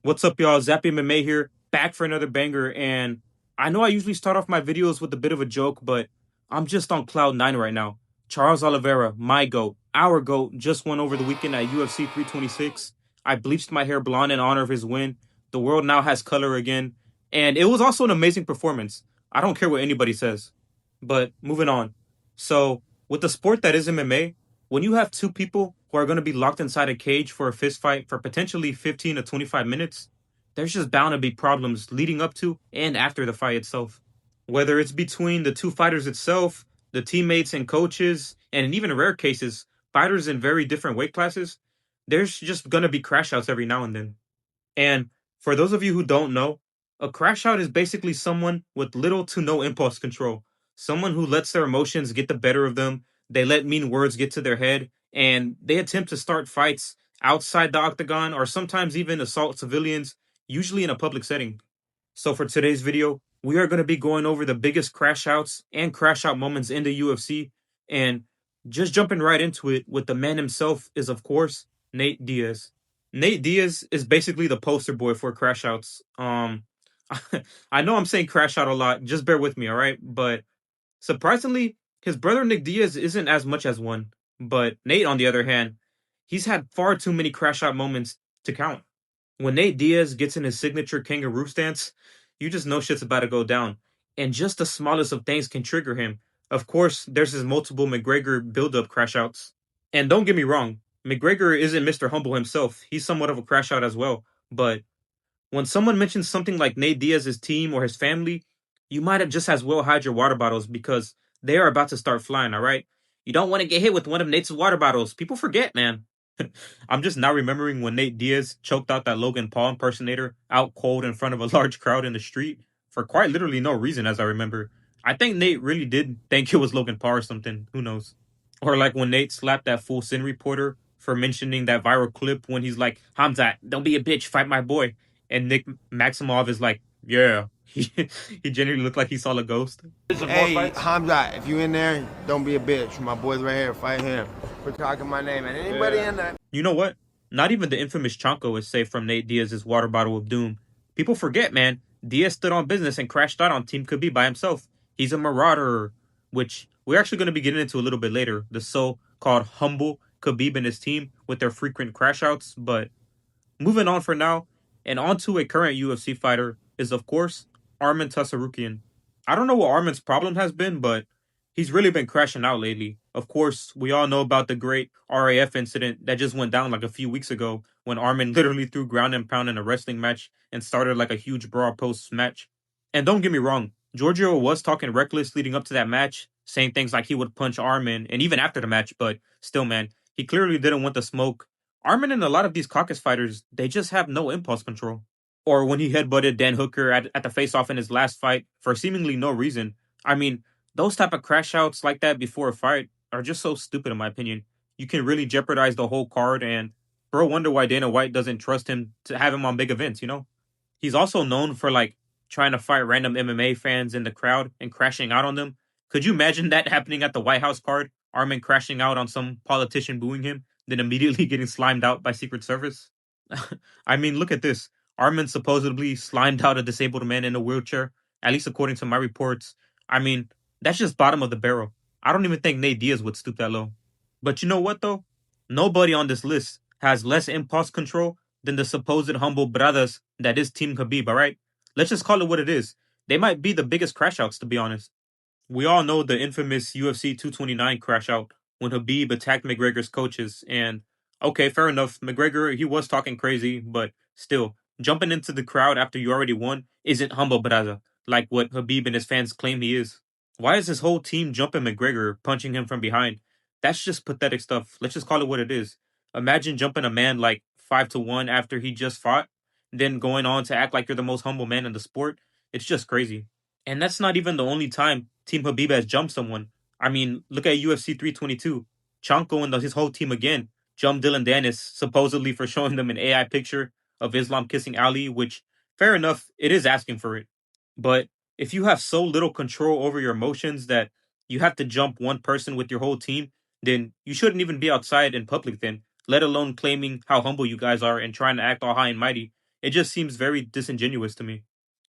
What's up, y'all? Zappy MMA here, back for another banger. And I know I usually start off my videos with a bit of a joke, but I'm just on cloud nine right now. Charles Oliveira, my GOAT, our GOAT, just won over the weekend at UFC 326. I bleached my hair blonde in honor of his win. The world now has color again. And it was also an amazing performance. I don't care what anybody says. But moving on. So, with the sport that is MMA, when you have two people who are going to be locked inside a cage for a fist fight for potentially 15 to 25 minutes, there's just bound to be problems leading up to and after the fight itself. Whether it's between the two fighters itself, the teammates and coaches, and in even rare cases, fighters in very different weight classes, there's just going to be crash outs every now and then. And for those of you who don't know, a crash out is basically someone with little to no impulse control. Someone who lets their emotions get the better of them, they let mean words get to their head, and they attempt to start fights outside the octagon or sometimes even assault civilians, usually in a public setting. So for today's video, we are going to be going over the biggest crash outs and crash out moments in the UFC, and just jumping right into it with the man himself is, of course, Nate Diaz. Nate Diaz is basically the poster boy for crash outs. I know I'm saying crash out a lot, just bear with me, all right? But surprisingly, his brother Nick Diaz isn't as much as one. But Nate, on the other hand, he's had far too many crash out moments to count. When Nate Diaz gets in his signature kangaroo stance, you just know shit's about to go down. And just the smallest of things can trigger him. Of course, there's his multiple McGregor build-up crash outs. And don't get me wrong, McGregor isn't Mr. Humble himself. He's somewhat of a crash out as well. But when someone mentions something like Nate Diaz's team or his family, you might have just as well hide your water bottles because they are about to start flying, all right? You don't want to get hit with one of Nate's water bottles. People forget, man. I'm just now remembering when Nate Diaz choked out that Logan Paul impersonator out cold in front of a large crowd in the street for quite literally no reason, as I remember. I think Nate really did think it was Logan Paul or something. Who knows? Or like when Nate slapped that fool Sin reporter for mentioning that viral clip when he's like, Hamzat, don't be a bitch, fight my boy. And Nick Maximov is like, yeah. He genuinely looked like he saw a ghost. Hey, Hamza, if you in there, don't be a bitch. My boy's right here. Fight him. We're talking my name. And anybody in there. You know what? Not even the infamous Chanko is safe from Nate Diaz's water bottle of doom. People forget, man. Diaz stood on business and crashed out on Team Khabib by himself. He's a marauder, which we're actually going to be getting into a little bit later. The so-called humble Khabib and his team with their frequent crash outs. But moving on for now, and on to a current UFC fighter is, of course, Armen Tsarukyan. I don't know what Armen's problem has been, but he's really been crashing out lately. Of course, we all know about the great RAF incident that just went down like a few weeks ago when Armen literally threw ground and pound in a wrestling match and started like a huge brawl post-match. And don't get me wrong, Giorgio was talking reckless leading up to that match, saying things like he would punch Armen and even after the match, but still, man, he clearly didn't want the smoke. Armen and a lot of these caucus fighters, they just have no impulse control. Or when he headbutted Dan Hooker at the face-off in his last fight for seemingly no reason. I mean, those type of crash outs like that before a fight are just so stupid in my opinion. You can really jeopardize the whole card, and bro wonder why Dana White doesn't trust him to have him on big events, you know? He's also known for like trying to fight random MMA fans in the crowd and crashing out on them. Could you imagine that happening at the White House card? Armen crashing out on some politician booing him, then immediately getting slimed out by Secret Service? I mean, look at this. Armen supposedly slimed out a disabled man in a wheelchair, at least according to my reports. I mean, that's just bottom of the barrel. I don't even think Nate Diaz would stoop that low. But you know what, though? Nobody on this list has less impulse control than the supposed humble brothers that is Team Khabib, alright? Let's just call it what it is. They might be the biggest crash outs, to be honest. We all know the infamous UFC 229 crash out when Khabib attacked McGregor's coaches. And okay, fair enough. McGregor, he was talking crazy, but still, jumping into the crowd after you already won isn't humble brother, like what Khabib and his fans claim he is. Why is his whole team jumping McGregor, punching him from behind? That's just pathetic stuff. Let's just call it what it is. Imagine jumping a man like 5-1 after he just fought, then going on to act like you're the most humble man in the sport. It's just crazy. And that's not even the only time Team Khabib has jumped someone. I mean, look at UFC 322. Chanko and his whole team again jumped Dylan Dennis, supposedly for showing them an AI picture of Islam kissing Ali, which, fair enough, it is asking for it. But if you have so little control over your emotions that you have to jump one person with your whole team, then you shouldn't even be outside in public then, let alone claiming how humble you guys are and trying to act all high and mighty. It just seems very disingenuous to me.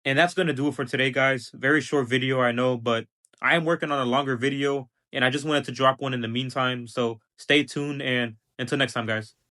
And that's going to do it for today, guys. Very short video, I know, but I am working on a longer video and I just wanted to drop one in the meantime. So stay tuned and until next time, guys.